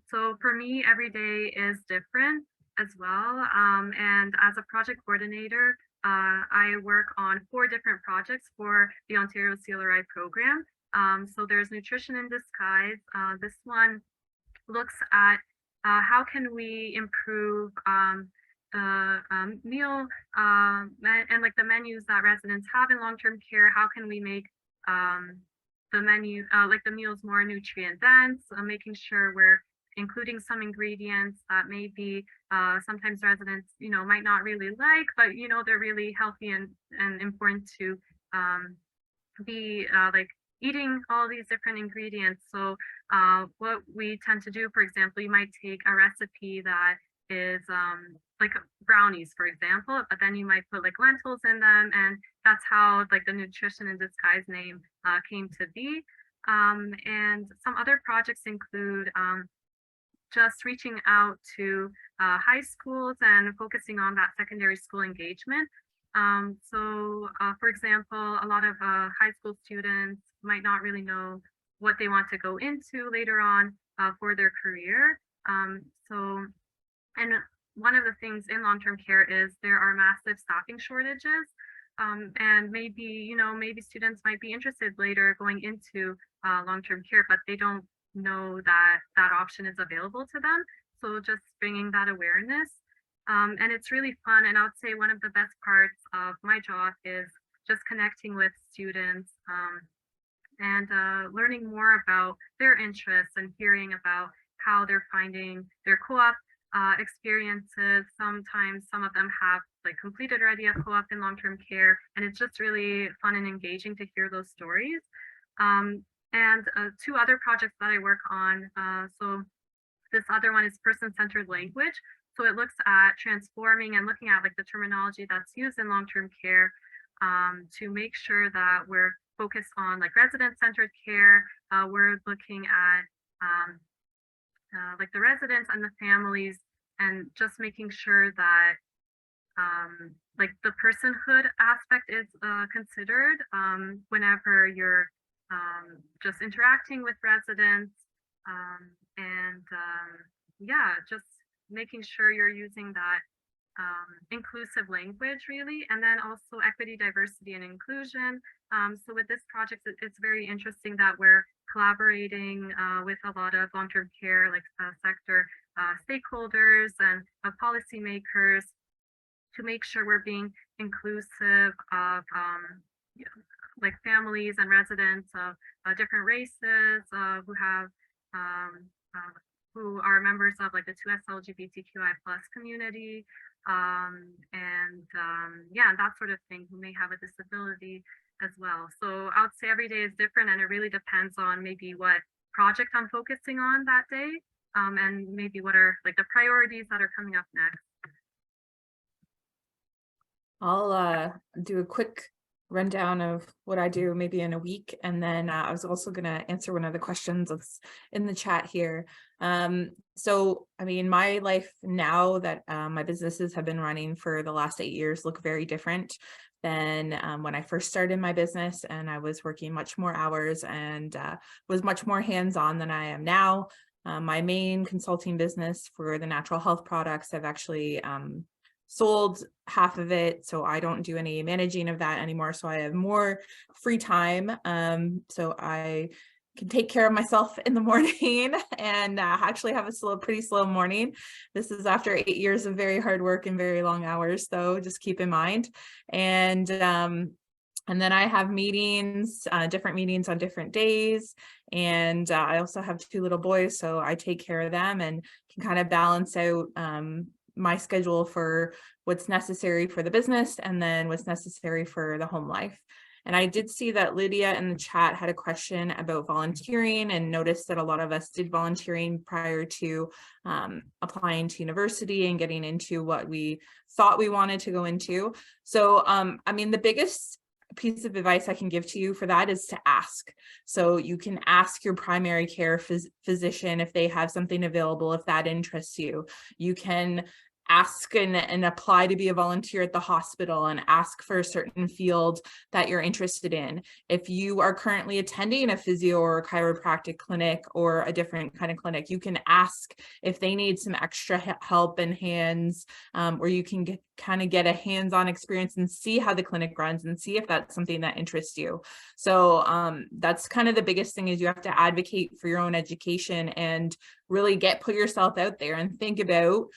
So for me, every day is different as well. And as a project coordinator, I work on 4 different projects for the Ontario CLRI program. So there's Nutrition in Disguise. This one looks at how can we improve the meal and like the menus that residents have in long-term care. How can we make the menu, like the meals, more nutrient dense, making sure we're including some ingredients that maybe sometimes residents, might not really like, but they're really healthy and important to be like eating all these different ingredients. So what we tend to do, for example, you might take a recipe that is like brownies, for example, but then you might put like lentils in them, and that's how like the Nutrition in Disguise name came to be. And some other projects include just reaching out to high schools and focusing on that secondary school engagement. For example, a lot of high school students might not really know what they want to go into later on for their career. And one of the things in long-term care is there are massive staffing shortages. And maybe students might be interested later going into long-term care, but they don't know that that option is available to them. So just bringing that awareness. And it's really fun. And I would say one of the best parts of my job is just connecting with students and learning more about their interests and hearing about how they're finding their co-op experiences. Sometimes some of them have like completed already a co-op in long-term care, and it's just really fun and engaging to hear those stories. And 2 other projects that I work on. So this other one is person-centered language. So it looks at transforming and looking at like the terminology that's used in long-term care to make sure that we're focused on like resident-centered care. We're looking at like the residents and the families, and just making sure that like the personhood aspect is considered whenever you're just interacting with residents, yeah, just making sure you're using that inclusive language really, and then also equity, diversity, and inclusion. So with this project, it's very interesting that we're collaborating with a lot of long-term care like sector stakeholders and policymakers to make sure we're being inclusive of like families and residents of different races who have who are members of like the 2S LGBTQI+ community, yeah, that sort of thing, who may have a disability as well. So I would say every day is different, and it really depends on maybe what project I'm focusing on that day, and maybe what are like the priorities that are coming up next. I'll do a quick rundown of what I do maybe in a week, and then I was also going to answer one of the questions that's in the chat here. So I mean, my life now that my businesses have been running for the last 8 years look very different than when I first started my business, and I was working much more hours and was much more hands-on than I am now. My main consulting business for the natural health products, I've actually sold half of it, so I don't do any managing of that anymore. So I have more free time. So I can take care of myself in the morning and actually have a pretty slow morning. This is after 8 years of very hard work and very long hours, though, just keep in mind. And then I have meetings, different meetings on different days. And I also have 2 little boys, so I take care of them and can kind of balance out my schedule for what's necessary for the business and then what's necessary for the home life. And I did see that Lydia in the chat had a question about volunteering, and noticed that a lot of us did volunteering prior to applying to university and getting into what we thought we wanted to go into. So I mean, the biggest piece of advice I can give to you for that is to ask. So you can ask your primary care physician if they have something available, if that interests you. You can ask and apply to be a volunteer at the hospital and ask for a certain field that you're interested in. If you are currently attending a physio or a chiropractic clinic or a different kind of clinic, you can ask if they need some extra help and hands, or you can get a hands-on experience and see how the clinic runs and see if that's something that interests you. So that's kind of the biggest thing, is you have to advocate for your own education and really put yourself out there and think about,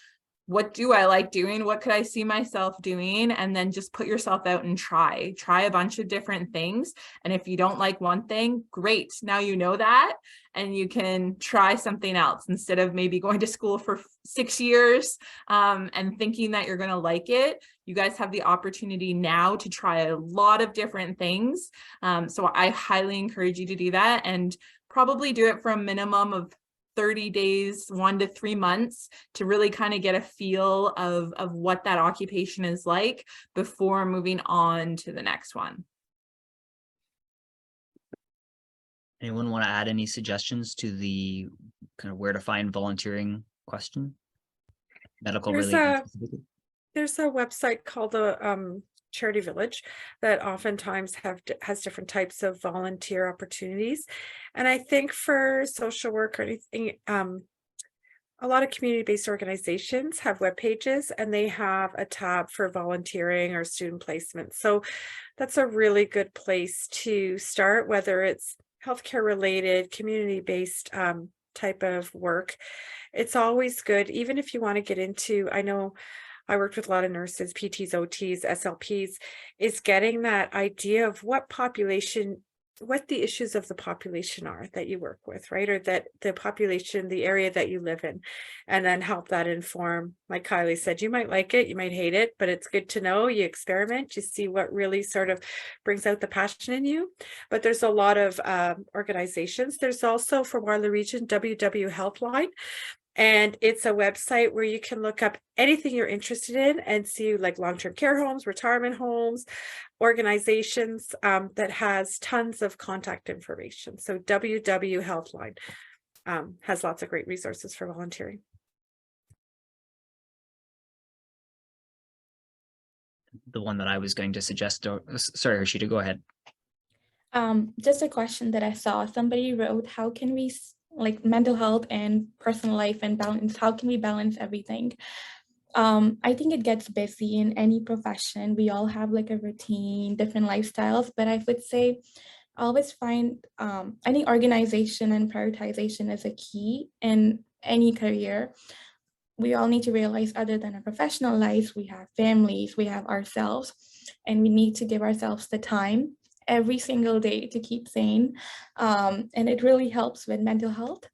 what do I like doing? What could I see myself doing? And then just put yourself out and try a bunch of different things. And if you don't like one thing, great. Now you know that, and you can try something else instead of maybe going to school for 6 years and thinking that you're going to like it. You guys have the opportunity now to try a lot of different things. So I highly encourage you to do that, and probably do it for a minimum of 30 days, 1 to 3 months, to really kind of get a feel of what that occupation is like before moving on to the next one. Anyone want to add any suggestions to the kind of where to find volunteering question? Medical related. There's a website called the Charity Village that oftentimes has different types of volunteer opportunities. And I think for social work or anything, a lot of community-based organizations have web pages, and they have a tab for volunteering or student placement. So that's a really good place to start, whether it's healthcare related, community-based type of work. It's always good, even if you want to get into, I know I worked with a lot of nurses, PTs, OTs, SLPs, is getting that idea of what the issues of the population are that you work with, right? Or that the population, the area that you live in, and then help that inform. Like Kyley said, you might like it, you might hate it, but it's good to know. You experiment, you see what really sort of brings out the passion in you. But there's a lot of organizations. There's also, for Waterloo Region, WW Helpline. And it's a website where you can look up anything you're interested in and see, like long-term care homes, retirement homes, organizations that has tons of contact information. So WW Helpline has lots of great resources for volunteering. The one that I was going to suggest, sorry, Harshita, go ahead. Just a question that I saw. Somebody wrote, how can we, like mental health and personal life and balance, how can we balance everything? I think it gets busy in any profession. We all have like a routine, different lifestyles, but I would say I always find I think organization and prioritization is a key in any career. We all need to realize, other than our professional lives, we have families, we have ourselves, and we need to give ourselves the time every single day to keep sane. And it really helps with mental health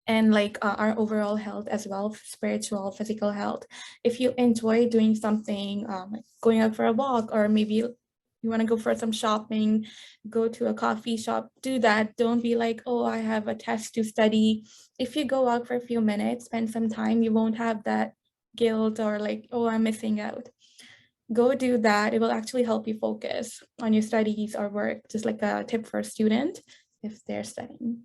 and like our overall health as well, spiritual, physical health. If you enjoy doing something, like going out for a walk, or maybe you want to go for some shopping, go to a coffee shop, do that. Don't be like, oh, I have a test to study. If you go out for a few minutes, spend some time, you won't have that guilt or like, oh, I'm missing out. Go do that. It will actually help you focus on your studies or work, just like a tip for a student if they're studying.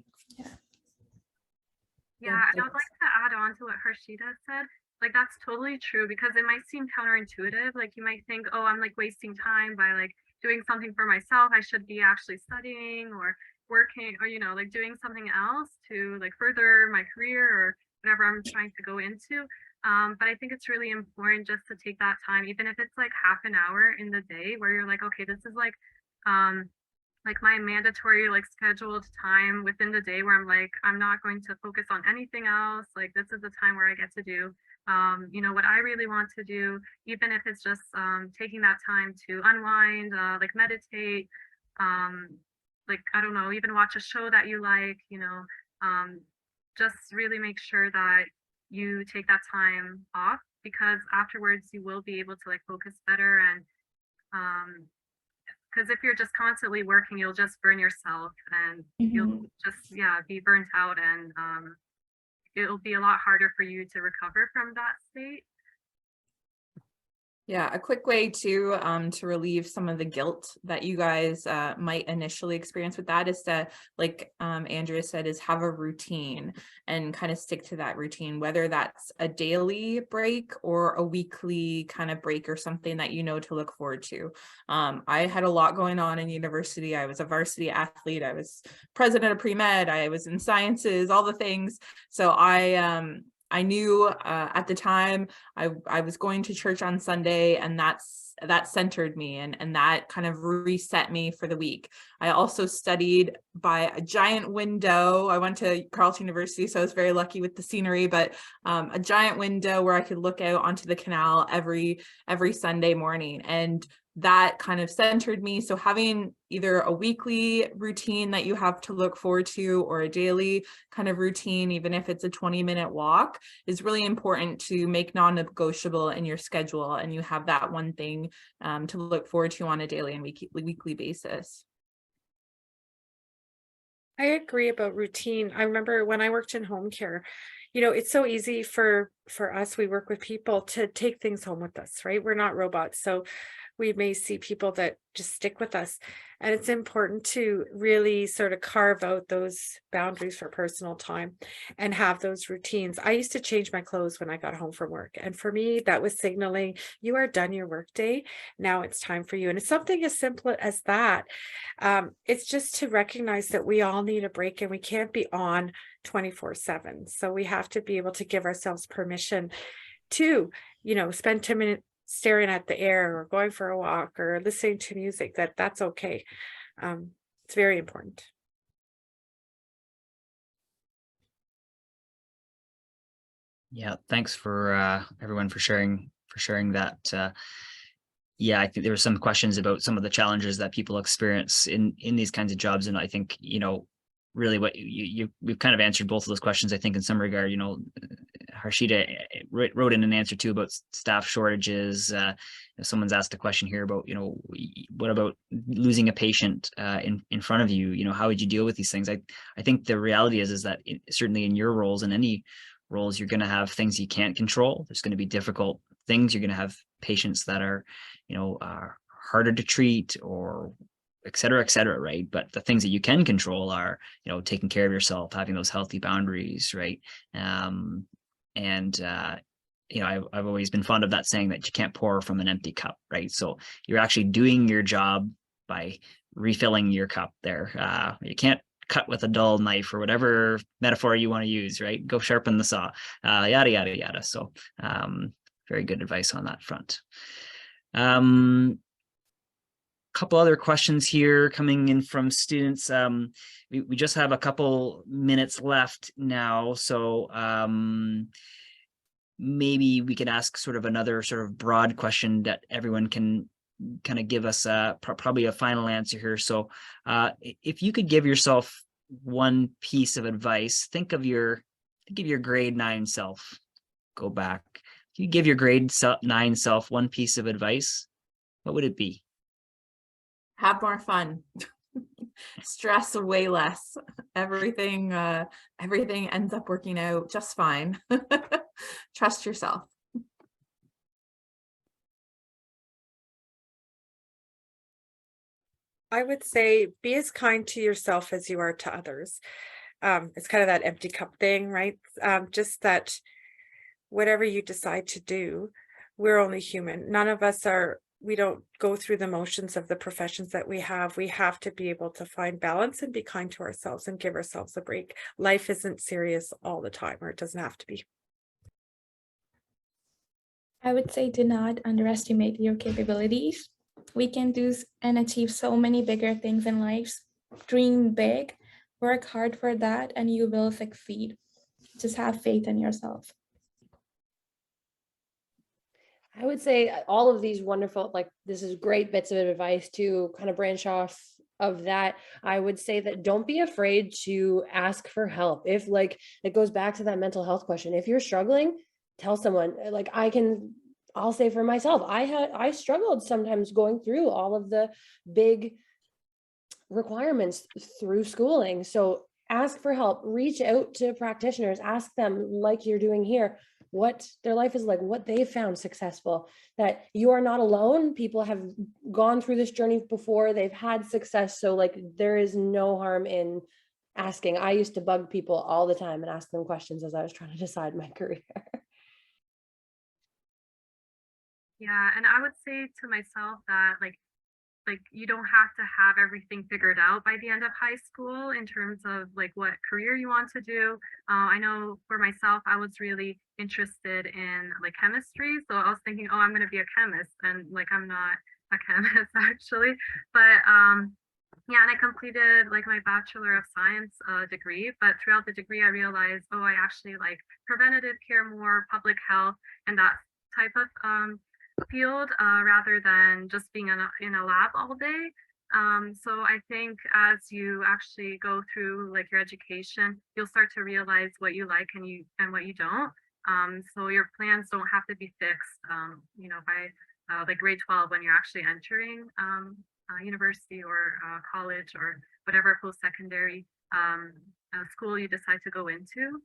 Yeah, and I would like to add on to what Harshita said. Like, that's totally true, because it might seem counterintuitive. Like, you might think, oh, I'm like wasting time by like doing something for myself. I should be actually studying or working, or, you know, like doing something else to like further my career or whatever I'm trying to go into. But I think it's really important just to take that time, even if it's like half an hour in the day, where you're like, okay, this is like my mandatory like scheduled time within the day where I'm like, I'm not going to focus on anything else. Like, this is the time where I get to do you know, what I really want to do, even if it's just taking that time to unwind, like meditate, like, I don't know, even watch a show that you like, you know, just really make sure that you take that time off, because afterwards you will be able to like focus better and because if you're just constantly working, you'll just burn yourself and you'll just, yeah, be burnt out, and it'll be a lot harder for you to recover from that state. Yeah, a quick way to relieve some of the guilt that you guys might initially experience with that is to, like Andrea said, is have a routine and kind of stick to that routine, whether that's a daily break or a weekly kind of break or something that you know to look forward to. I had a lot going on in university. I was a varsity athlete. I was president of pre-med. I was in sciences, all the things. So I knew at the time I was going to church on Sunday, and that centered me, and that kind of reset me for the week. I also studied by a giant window. I went to Carleton University, so I was very lucky with the scenery, but a giant window where I could look out onto the canal every Sunday morning, and that kind of centered me. So having either a weekly routine that you have to look forward to or a daily kind of routine, even if it's a 20-minute walk, is really important to make non-negotiable in your schedule, and you have that one thing to look forward to on a daily and weekly basis. I agree about routine. I remember when I worked in home care, you know, it's so easy for us, we work with people, to take things home with us, right? We're not robots. So we may see people that just stick with us. And it's important to really sort of carve out those boundaries for personal time and have those routines. I used to change my clothes when I got home from work. And for me, that was signaling you are done your work day. Now it's time for you. And it's something as simple as that. It's just to recognize that we all need a break, and we can't be on 24/7. So we have to be able to give ourselves permission to, you know, spend 10 minutes staring at the air or going for a walk or listening to music. That's okay. It's very important. Yeah, thanks for everyone for sharing that. Yeah, I think there were some questions about some of the challenges that people experience in these kinds of jobs, and I think, you know, really what we've kind of answered both of those questions, I think, in some regard. You know, Harshita wrote in an answer too about staff shortages. Someone's asked a question here about, you know, what about losing a patient in front of you? You know, how would you deal with these things? I think the reality is that certainly in your roles, in any roles, you're going to have things you can't control. There's going to be difficult things. You're going to have patients that are, you know, are harder to treat, or et cetera, right? But the things that you can control are, you know, taking care of yourself, having those healthy boundaries, right? You know, I've always been fond of that saying that you can't pour from an empty cup, right? So you're actually doing your job by refilling your cup there. You can't cut with a dull knife, or whatever metaphor you want to use, right? Go sharpen the saw, yada, yada, yada. So very good advice on that front. Couple other questions here coming in from students. We just have a couple minutes left now, so maybe we could ask sort of another sort of broad question that everyone can kind of give us probably a final answer here. So if you could give yourself one piece of advice, think of your grade 9 self, go back. If you give your grade 9 self one piece of advice, what would it be? Have more fun. Stress way less. Everything ends up working out just fine. Trust yourself. I would say be as kind to yourself as you are to others. It's kind of that empty cup thing, right? Just that whatever you decide to do, we're only human. None of us are, we don't go through the motions of the professions that we have. We have to be able to find balance and be kind to ourselves and give ourselves a break. Life isn't serious all the time, or it doesn't have to be. I would say do not underestimate your capabilities. We can do and achieve so many bigger things in life. Dream big, work hard for that, and you will succeed. Just have faith in yourself. I would say all of these wonderful, like, this is great bits of advice to kind of branch off of that. I would say that don't be afraid to ask for help. If, like, it goes back to that mental health question, if you're struggling, tell someone. Like, I'll say for myself, I struggled sometimes going through all of the big requirements through schooling. So ask for help, reach out to practitioners, ask them, like you're doing here, what their life is like, what they found successful, that you are not alone. People have gone through this journey before, they've had success. So like, there is no harm in asking. I used to bug people all the time and ask them questions as I was trying to decide my career. Yeah, and I would say to myself that like you don't have to have everything figured out by the end of high school in terms of like what career you want to do. I know for myself, I was really interested in like chemistry. So I was thinking, oh, I'm going to be a chemist, and like I'm not a chemist actually. But yeah, and I completed like my Bachelor of Science degree. But throughout the degree, I realized, oh, I actually like preventative care more, public health, and that type of field rather than just being in a lab all day. So I think as you actually go through like your education, you'll start to realize what you like and what you don't. So your plans don't have to be fixed, you know, by like grade 12 when you're actually entering university or college or whatever post-secondary school you decide to go into.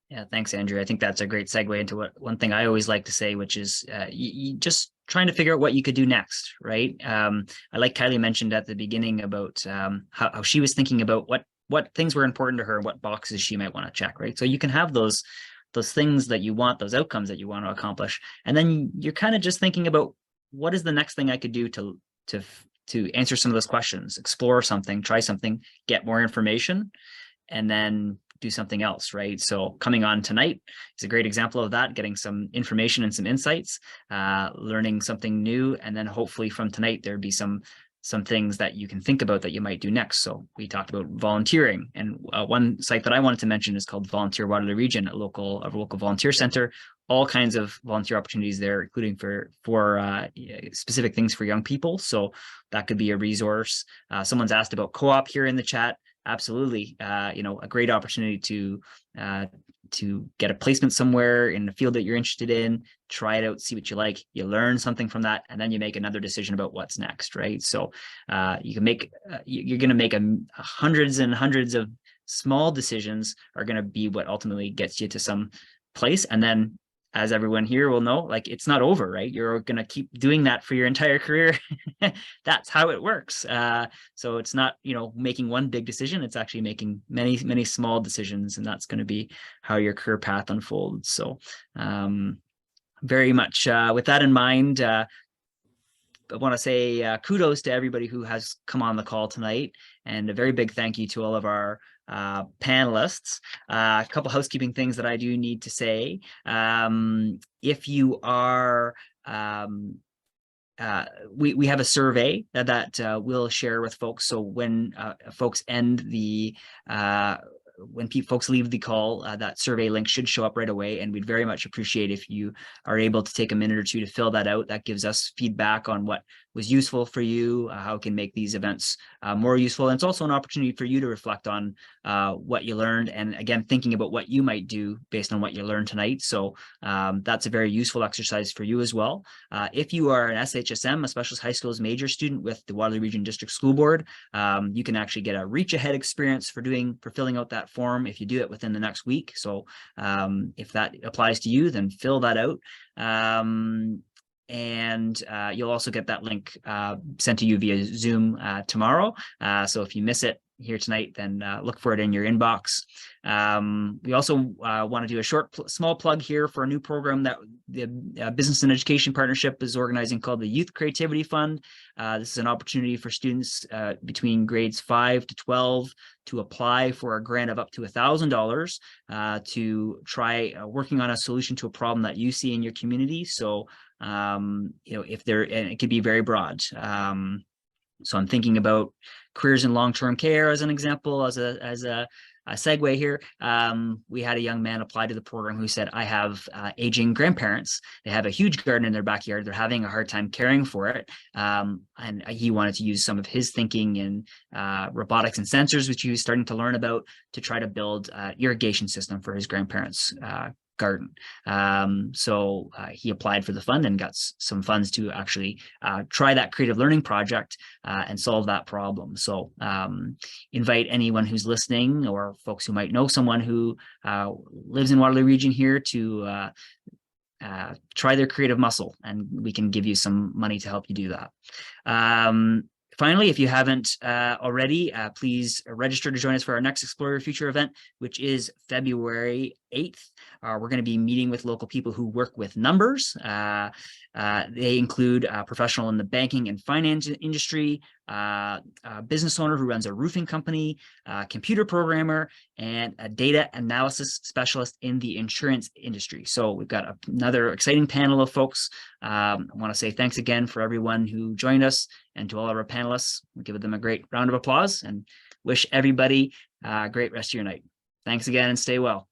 Yeah, thanks, Andrea. I think that's a great segue into one thing I always like to say, which is you just trying to figure out what you could do next, right? I like Kyley mentioned at the beginning about how she was thinking about what things were important to her, what boxes she might want to check, right? So you can have those things that you want, those outcomes that you want to accomplish, and then you're kind of just thinking about what is the next thing I could do to answer some of those questions, explore something, try something, get more information, and then do something else, right? So coming on tonight is a great example of that, getting some information and some insights, learning something new, and then hopefully from tonight there'd be some things that you can think about that you might do next. So we talked about volunteering, and one site that I wanted to mention is called Volunteer Waterloo Region, a local volunteer center. All kinds of volunteer opportunities there, including for specific things for young people. So that could be a resource. Someone's asked about co-op here in the chat. Absolutely, you know, a great opportunity to get a placement somewhere in the field that you're interested in, try it out, see what you like, you learn something from that, and then you make another decision about what's next, right? So you can make, you're going to make hundreds and hundreds of small decisions are going to be what ultimately gets you to some place. And then, as everyone here will know, like, it's not over, right? You're going to keep doing that for your entire career. That's how it works. So it's not, you know, making one big decision. It's actually making many, many small decisions, and that's going to be how your career path unfolds. So very much with that in mind, I want to say kudos to everybody who has come on the call tonight, and a very big thank you to all of our panelists. A couple housekeeping things that I do need to say. If you are, we have a survey that we'll share with folks. So when folks end the when folks leave the call, that survey link should show up right away, and we'd very much appreciate if you are able to take a minute or two to fill that out. That gives us feedback on what was useful for you, how it can make these events more useful. And it's also an opportunity for you to reflect on what you learned, and again, thinking about what you might do based on what you learned tonight. So that's a very useful exercise for you as well. If you are an SHSM, a Specialist High Schools major student with the Waterloo Region District School Board, you can actually get a reach ahead experience for filling out that form if you do it within the next week. So if that applies to you, then fill that out. And you'll also get that link sent to you via Zoom tomorrow. So if you miss it here tonight, then look for it in your inbox. We also want to do a small plug here for a new program that the Business and Education Partnership is organizing called the Youth Creativity Fund. This is an opportunity for students between grades 5 to 12 to apply for a grant of up to $1,000 to try working on a solution to a problem that you see in your community. So you know, and it could be very broad. So I'm thinking about careers in long-term care as an example, as a segue here. We had a young man apply to the program who said, I have aging grandparents. They have a huge garden in their backyard. They're having a hard time caring for it. And he wanted to use some of his thinking in robotics and sensors, which he was starting to learn about, to try to build an irrigation system for his grandparents' garden. So he applied for the fund and got some funds to actually try that creative learning project and solve that problem. So invite anyone who's listening or folks who might know someone who lives in Waterloo Region here to try their creative muscle, and we can give you some money to help you do that. Finally, if you haven't already, please register to join us for our next Explore Your Future event, which is February 8th. We're going to be meeting with local people who work with numbers. They include a professional in the banking and finance industry, a business owner who runs a roofing company, a computer programmer, and a data analysis specialist in the insurance industry. So we've got another exciting panel of folks. I want to say thanks again for everyone who joined us, and to all of our panelists. We'll give them a great round of applause and wish everybody a great rest of your night. Thanks again and stay well.